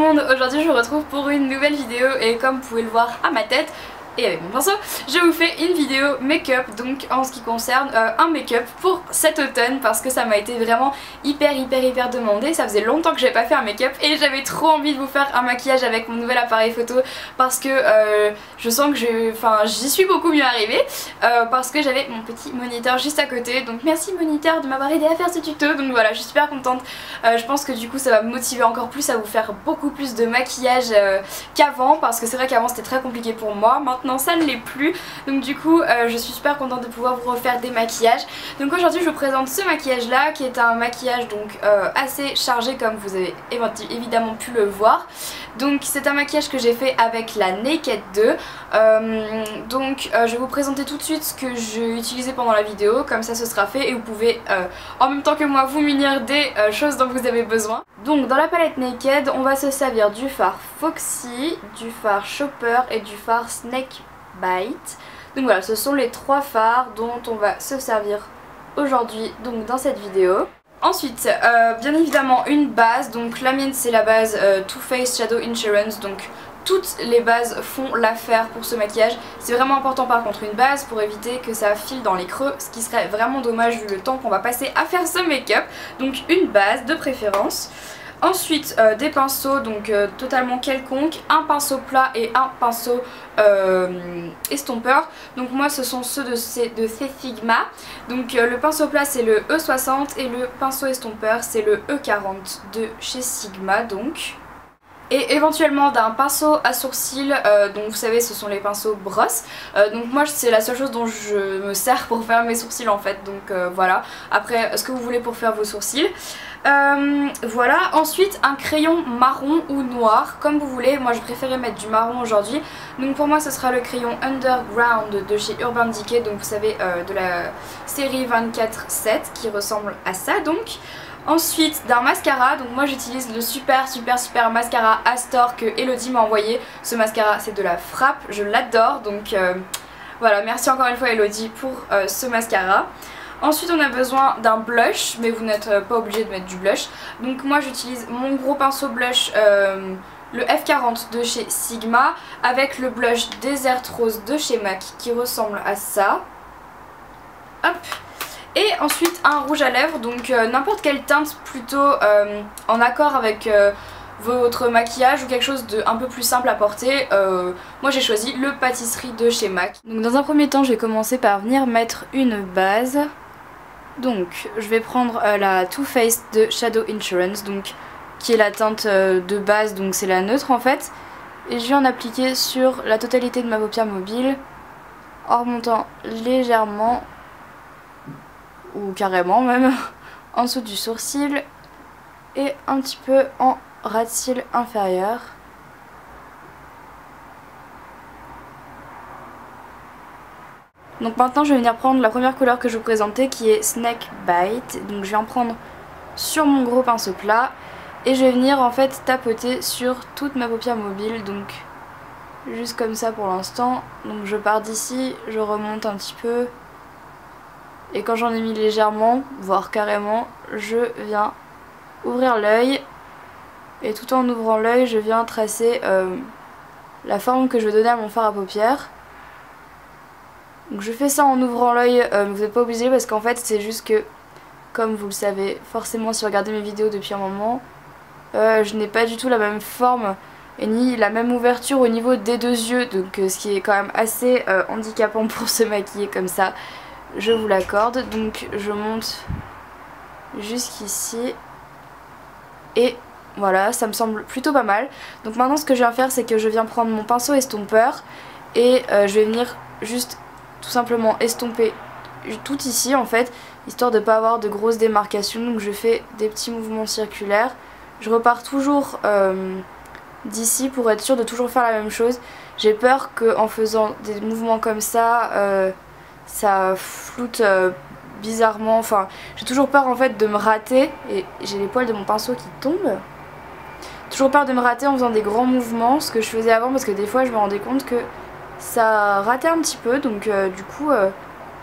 monde, aujourd'hui je vous retrouve pour une nouvelle vidéo et comme vous pouvez le voir à ma tête et avec mon pinceau, je vous fais une vidéo make-up, donc en ce qui concerne un make-up pour cet automne parce que ça m'a été vraiment hyper demandé. Ça faisait longtemps que j'avais pas fait un make-up et j'avais trop envie de vous faire un maquillage avec mon nouvel appareil photo parce que je sens que j'y suis beaucoup mieux arrivée parce que j'avais mon petit moniteur juste à côté. Donc merci moniteur de m'avoir aidé à faire ce tuto. Donc voilà, je suis super contente. Je pense que du coup ça va me motiver encore plus à vous faire beaucoup plus de maquillage qu'avant parce que c'est vrai qu'avant c'était très compliqué pour moi. Maintenant ça ne l'est plus, donc du coup je suis super contente de pouvoir vous refaire des maquillages. Donc aujourd'hui je vous présente ce maquillage là qui est un maquillage donc assez chargé comme vous avez évidemment pu le voir. Donc c'est un maquillage que j'ai fait avec la Naked 2. Je vais vous présenter tout de suite ce que j'ai utilisé pendant la vidéo, comme ça ce sera fait et vous pouvez en même temps que moi vous munir des choses dont vous avez besoin. Donc dans la palette Naked on va se servir du fard Foxy, du fard Shopper et du fard Snake Bite. Donc voilà, ce sont les trois fards dont on va se servir aujourd'hui donc dans cette vidéo. Ensuite, bien évidemment une base, donc la mienne c'est la base Too Faced Shadow Insurance, donc toutes les bases font l'affaire pour ce maquillage. C'est vraiment important par contre une base pour éviter que ça file dans les creux, ce qui serait vraiment dommage vu le temps qu'on va passer à faire ce make-up. Donc une base de préférence. Ensuite des pinceaux donc totalement quelconques, un pinceau plat et un pinceau estompeur. Donc moi ce sont ceux de C Sigma. Donc le pinceau plat c'est le E60 et le pinceau estompeur c'est le E40 de chez Sigma donc. Et éventuellement d'un pinceau à sourcils, donc vous savez ce sont les pinceaux brosse. Donc moi c'est la seule chose dont je me sers pour faire mes sourcils en fait, donc voilà. Après ce que vous voulez pour faire vos sourcils. Voilà, ensuite un crayon marron ou noir comme vous voulez. Moi je préférais mettre du marron aujourd'hui, donc pour moi ce sera le crayon Underground de chez Urban Decay, donc vous savez de la série 24/7 qui ressemble à ça donc. Ensuite d'un mascara, donc moi j'utilise le super mascara Astor que Elodie m'a envoyé. Ce mascara c'est de la frappe, je l'adore, donc voilà, merci encore une fois Elodie pour ce mascara. Ensuite on a besoin d'un blush, mais vous n'êtes pas obligé de mettre du blush. Donc moi j'utilise mon gros pinceau blush, le F40 de chez Sigma, avec le blush Desert Rose de chez MAC qui ressemble à ça. Hop. Et ensuite un rouge à lèvres, donc n'importe quelle teinte plutôt en accord avec votre maquillage ou quelque chose de un peu plus simple à porter. Moi j'ai choisi le pâtisserie de chez MAC. Donc dans un premier temps je vais commencer par venir mettre une base. Donc je vais prendre la Too Faced de Shadow Insurance, donc qui est la teinte de base, donc c'est la neutre en fait. Et je vais en appliquer sur la totalité de ma paupière mobile en remontant légèrement ou carrément même en dessous du sourcil et un petit peu en ras de cils inférieur. Donc maintenant je vais venir prendre la première couleur que je vous présentais qui est Snake Bite. Donc je vais en prendre sur mon gros pinceau plat et je vais venir en fait tapoter sur toute ma paupière mobile, donc juste comme ça pour l'instant. Donc je pars d'ici, je remonte un petit peu. Et quand j'en ai mis légèrement, voire carrément, je viens ouvrir l'œil. Et tout en ouvrant l'œil, je viens tracer la forme que je vais donner à mon fard à paupières. Donc je fais ça en ouvrant l'œil, vous n'êtes pas obligé parce qu'en fait c'est juste que, comme vous le savez forcément si vous regardez mes vidéos depuis un moment, je n'ai pas du tout la même forme et ni la même ouverture au niveau des deux yeux. Donc ce qui est quand même assez handicapant pour se maquiller comme ça. Je vous l'accorde, donc je monte jusqu'ici et voilà, ça me semble plutôt pas mal. Donc maintenant ce que je viens faire c'est que je viens prendre mon pinceau estompeur et je vais venir juste tout simplement estomper tout ici en fait, histoire de pas avoir de grosses démarcations. Donc je fais des petits mouvements circulaires, je repars toujours d'ici pour être sûre de toujours faire la même chose. J'ai peur qu'en faisant des mouvements comme ça floute bizarrement, enfin j'ai toujours peur en fait de me rater et j'ai les poils de mon pinceau qui tombent. Toujours peur de me rater en faisant des grands mouvements, ce que je faisais avant parce que des fois je me rendais compte que ça ratait un petit peu, donc du coup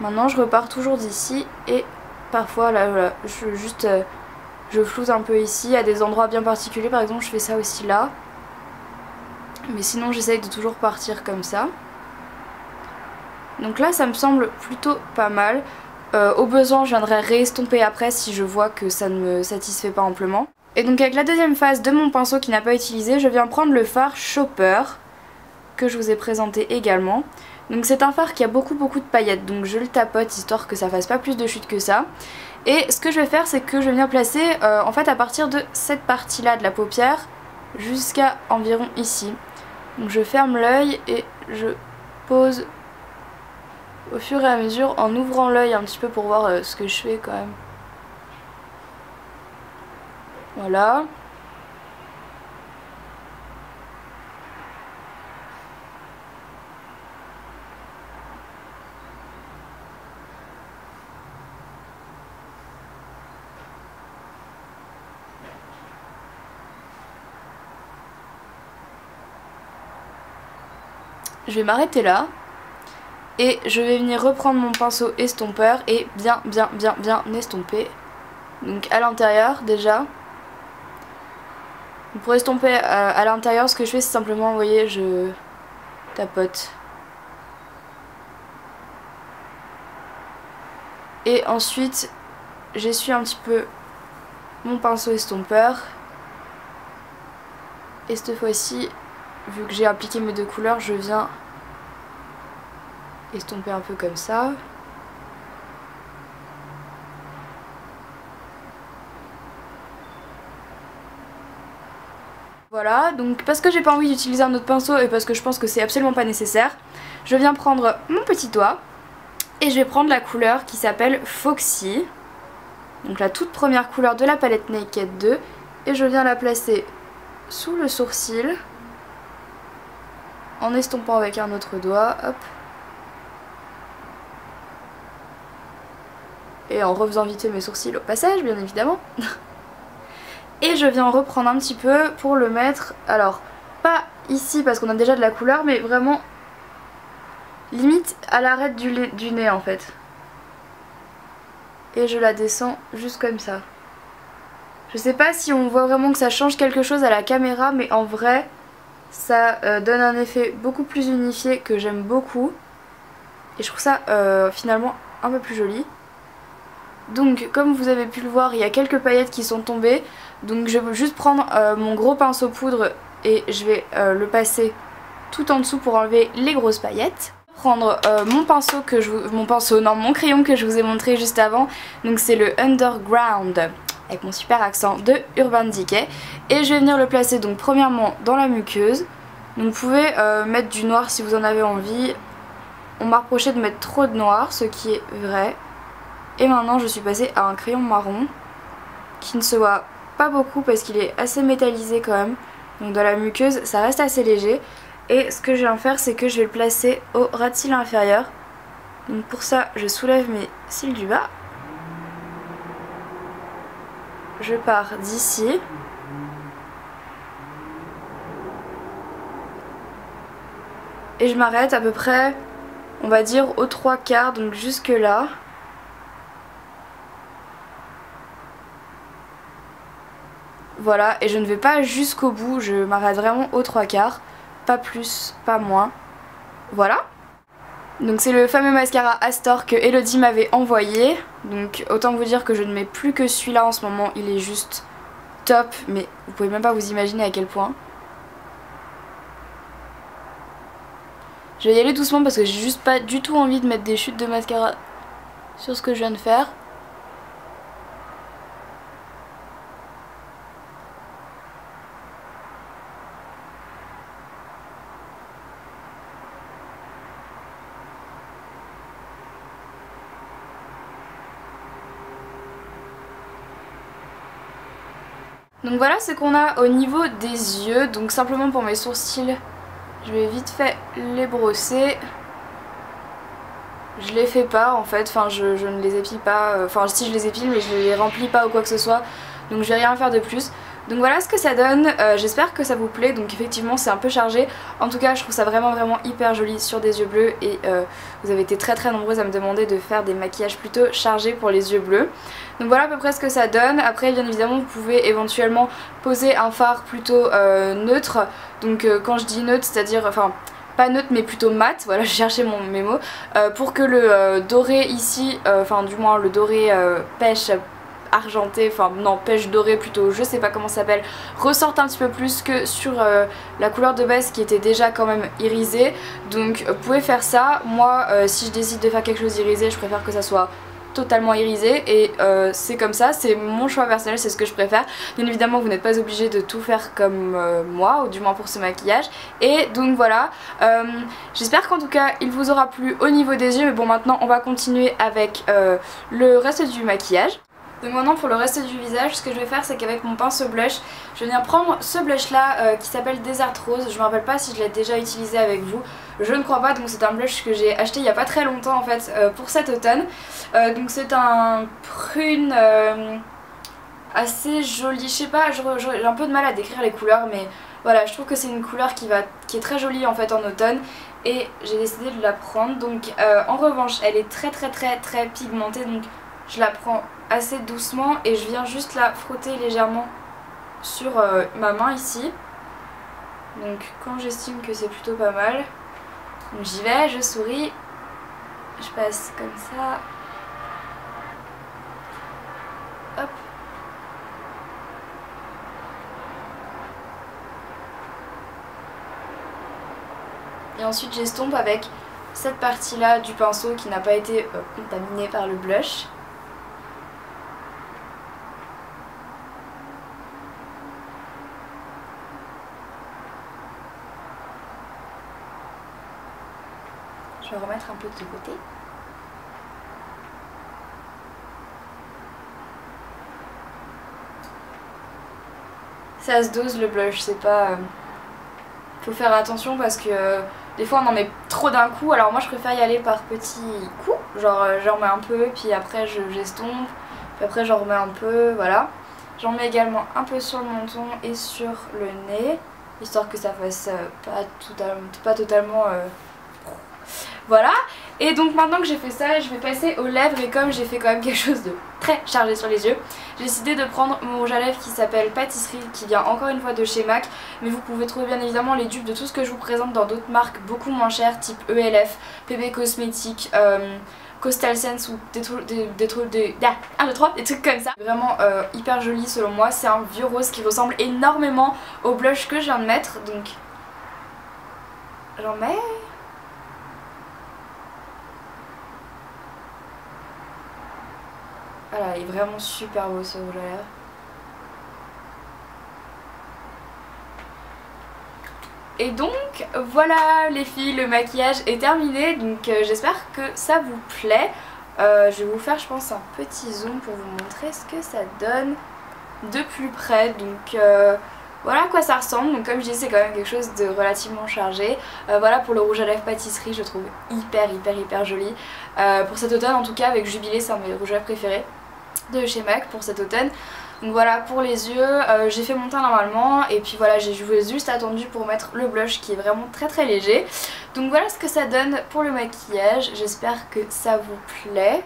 maintenant je repars toujours d'ici et parfois là voilà, je floute un peu ici à des endroits bien particuliers, par exemple je fais ça aussi là. Mais sinon j'essaye de toujours partir comme ça. Donc là ça me semble plutôt pas mal. Au besoin je viendrai réestomper après si je vois que ça ne me satisfait pas amplement. Et donc avec la deuxième phase de mon pinceau qui n'a pas utilisé, je viens prendre le fard Chopper que je vous ai présenté également. Donc c'est un fard qui a beaucoup de paillettes, donc je le tapote histoire que ça fasse pas plus de chute que ça. Et ce que je vais faire, c'est que je viens placer en fait à partir de cette partie là de la paupière jusqu'à environ ici. Donc je ferme l'œil et je pose au fur et à mesure en ouvrant l'œil un petit peu pour voir ce que je fais quand même. Voilà. Je vais m'arrêter là et je vais venir reprendre mon pinceau estompeur et bien estomper. Donc à l'intérieur déjà. Pour estomper à l'intérieur, ce que je fais c'est simplement, vous voyez, je tapote. Et ensuite j'essuie un petit peu mon pinceau estompeur. Et cette fois-ci, vu que j'ai appliqué mes deux couleurs, je viens estomper un peu comme ça. Voilà, donc parce que j'ai pas envie d'utiliser un autre pinceau et parce que je pense que c'est absolument pas nécessaire, je viens prendre mon petit doigt et je vais prendre la couleur qui s'appelle Foxy. Donc la toute première couleur de la palette Naked 2 et je viens la placer sous le sourcil en estompant avec un autre doigt, hop. Et en refaisant vite mes sourcils au passage, bien évidemment. Et je viens reprendre un petit peu pour le mettre, alors pas ici parce qu'on a déjà de la couleur, mais vraiment limite à l'arête du nez en fait. Et je la descends juste comme ça. Je sais pas si on voit vraiment que ça change quelque chose à la caméra, mais en vrai ça donne un effet beaucoup plus unifié que j'aime beaucoup. Et je trouve ça finalement un peu plus joli. Donc comme vous avez pu le voir, il y a quelques paillettes qui sont tombées. Donc je vais juste prendre mon gros pinceau poudre et je vais le passer tout en dessous pour enlever les grosses paillettes. Prendre mon crayon que je vous ai montré juste avant. Donc c'est le Underground avec mon super accent de Urban Decay. Et je vais venir le placer donc premièrement dans la muqueuse. Donc vous pouvez mettre du noir si vous en avez envie. On m'a reproché de mettre trop de noir, ce qui est vrai. Et maintenant je suis passée à un crayon marron qui ne se voit pas beaucoup parce qu'il est assez métallisé quand même. Donc dans la muqueuse ça reste assez léger. Et ce que je viens faire c'est que je vais le placer au ras de cils inférieur. Donc pour ça je soulève mes cils du bas. Je pars d'ici. Et je m'arrête à peu près, on va dire, aux 3/4, donc jusque là. Voilà, et je ne vais pas jusqu'au bout, je m'arrête vraiment aux 3/4, pas plus, pas moins. Voilà. Donc c'est le fameux mascara Astor que Elodie m'avait envoyé. Donc autant vous dire que je ne mets plus que celui-là en ce moment, il est juste top, mais vous pouvez même pas vous imaginer à quel point. Je vais y aller doucement parce que j'ai juste pas du tout envie de mettre des chutes de mascara sur ce que je viens de faire. Donc voilà ce qu'on a au niveau des yeux. Donc simplement pour mes sourcils, je vais vite fait les brosser. Je les fais pas en fait, enfin je ne les épile pas, enfin si je les épile mais je les remplis pas ou quoi que ce soit. Donc je vais rien faire de plus. Donc voilà ce que ça donne, j'espère que ça vous plaît. Donc effectivement c'est un peu chargé, en tout cas je trouve ça vraiment hyper joli sur des yeux bleus. Et vous avez été très nombreuses à me demander de faire des maquillages plutôt chargés pour les yeux bleus. Donc voilà à peu près ce que ça donne. Après bien évidemment vous pouvez éventuellement poser un fard plutôt neutre. Donc quand je dis neutre, c'est-à-dire enfin pas neutre mais plutôt mat, voilà je cherchais mes mots, pour que le doré ici, enfin du moins le doré pêche argenté, enfin non pêche dorée plutôt, je sais pas comment ça s'appelle, ressorte un petit peu plus que sur la couleur de base qui était déjà quand même irisée. Donc vous pouvez faire ça. Moi si je décide de faire quelque chose irisé, je préfère que ça soit totalement irisé et c'est comme ça, c'est mon choix personnel, c'est ce que je préfère. Bien évidemment vous n'êtes pas obligé de tout faire comme moi, ou du moins pour ce maquillage. Et donc voilà, j'espère qu'en tout cas il vous aura plu au niveau des yeux. Mais bon, maintenant on va continuer avec le reste du maquillage. Donc maintenant pour le reste du visage, ce que je vais faire c'est qu'avec mon pinceau blush, je vais venir prendre ce blush là qui s'appelle Desert Rose. Je me rappelle pas si je l'ai déjà utilisé avec vous, je ne crois pas. Donc c'est un blush que j'ai acheté il y a pas très longtemps en fait pour cet automne. Donc c'est un prune assez joli, je sais pas, j'ai un peu de mal à décrire les couleurs, mais voilà je trouve que c'est une couleur qui est très jolie en fait en automne. Et j'ai décidé de la prendre. Donc en revanche elle est très pigmentée, donc je la prends assez doucement et je viens juste la frotter légèrement sur ma main ici. Donc quand j'estime que c'est plutôt pas mal, donc j'y vais, je souris, je passe comme ça, hop. Et ensuite j'estompe avec cette partie là du pinceau qui n'a pas été contaminée par le blush. Je vais remettre un peu de côté. Ça se dose le blush, c'est pas... Faut faire attention parce que des fois on en met trop d'un coup. Alors moi je préfère y aller par petits coups. Genre j'en mets un peu, puis après j'estompe, puis après j'en remets un peu, voilà. J'en mets également un peu sur le menton et sur le nez, histoire que ça fasse pas totalement... Voilà, et donc maintenant que j'ai fait ça, je vais passer aux lèvres. Et comme j'ai fait quand même quelque chose de très chargé sur les yeux, j'ai décidé de prendre mon rouge à lèvres qui s'appelle Pâtisserie, qui vient encore une fois de chez MAC. Mais vous pouvez trouver bien évidemment les dupes de tout ce que je vous présente dans d'autres marques beaucoup moins chères, type ELF, PB Cosmetics, Coastal Sense ou des trucs comme ça. Vraiment hyper joli selon moi. C'est un vieux rose qui ressemble énormément au blush que je viens de mettre. Donc j'en mets... Voilà, il est vraiment super beau ce rouge à lèvres. Et donc voilà les filles, le maquillage est terminé. Donc j'espère que ça vous plaît. Je vais vous faire je pense un petit zoom pour vous montrer ce que ça donne de plus près. Donc voilà à quoi ça ressemble. Donc comme je disais c'est quand même quelque chose de relativement chargé. Voilà pour le rouge à lèvres Pâtisserie, je trouve hyper joli. Pour cet automne en tout cas avec Jubilé, c'est un de mes rouges à lèvres préférés de chez MAC pour cet automne. Donc voilà pour les yeux, j'ai fait mon teint normalement et puis voilà j'ai juste attendu pour mettre le blush qui est vraiment très léger. Donc voilà ce que ça donne pour le maquillage, j'espère que ça vous plaît.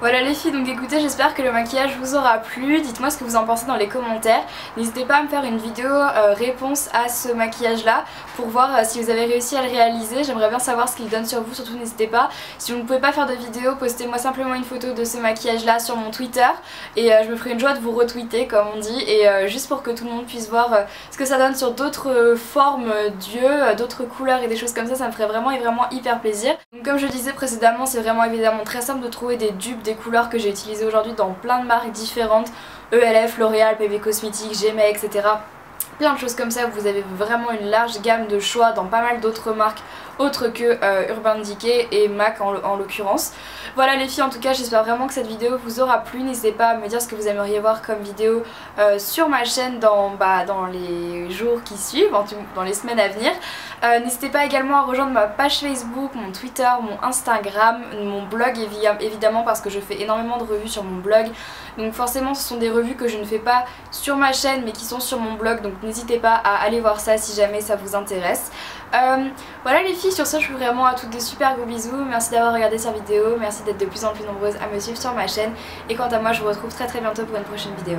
Voilà les filles, donc écoutez, j'espère que le maquillage vous aura plu. Dites-moi ce que vous en pensez dans les commentaires. N'hésitez pas à me faire une vidéo réponse à ce maquillage là pour voir si vous avez réussi à le réaliser. J'aimerais bien savoir ce qu'il donne sur vous, surtout n'hésitez pas. Si vous ne pouvez pas faire de vidéo, postez-moi simplement une photo de ce maquillage là sur mon Twitter et je me ferai une joie de vous retweeter comme on dit. Et juste pour que tout le monde puisse voir ce que ça donne sur d'autres formes d'yeux, d'autres couleurs et des choses comme ça me ferait vraiment hyper plaisir. Donc comme je le disais précédemment, c'est vraiment évidemment très simple de trouver des dupes, des couleurs que j'ai utilisées aujourd'hui dans plein de marques différentes, ELF, L'Oréal, PB Cosmetics, Gemma, etc. Plein de choses comme ça, vous avez vraiment une large gamme de choix dans pas mal d'autres marques autres que Urban Decay et MAC en l'occurrence. Voilà les filles, en tout cas j'espère vraiment que cette vidéo vous aura plu. N'hésitez pas à me dire ce que vous aimeriez voir comme vidéo sur ma chaîne dans les jours qui suivent, dans les semaines à venir. N'hésitez pas également à rejoindre ma page Facebook, mon Twitter, mon Instagram, mon blog évidemment parce que je fais énormément de revues sur mon blog. Donc forcément ce sont des revues que je ne fais pas sur ma chaîne mais qui sont sur mon blog, donc n'hésitez pas à aller voir ça si jamais ça vous intéresse. Voilà les filles, sur ce je vous fais vraiment à toutes de super gros bisous. Merci d'avoir regardé cette vidéo, merci d'être de plus en plus nombreuses à me suivre sur ma chaîne. Et quant à moi je vous retrouve très bientôt pour une prochaine vidéo.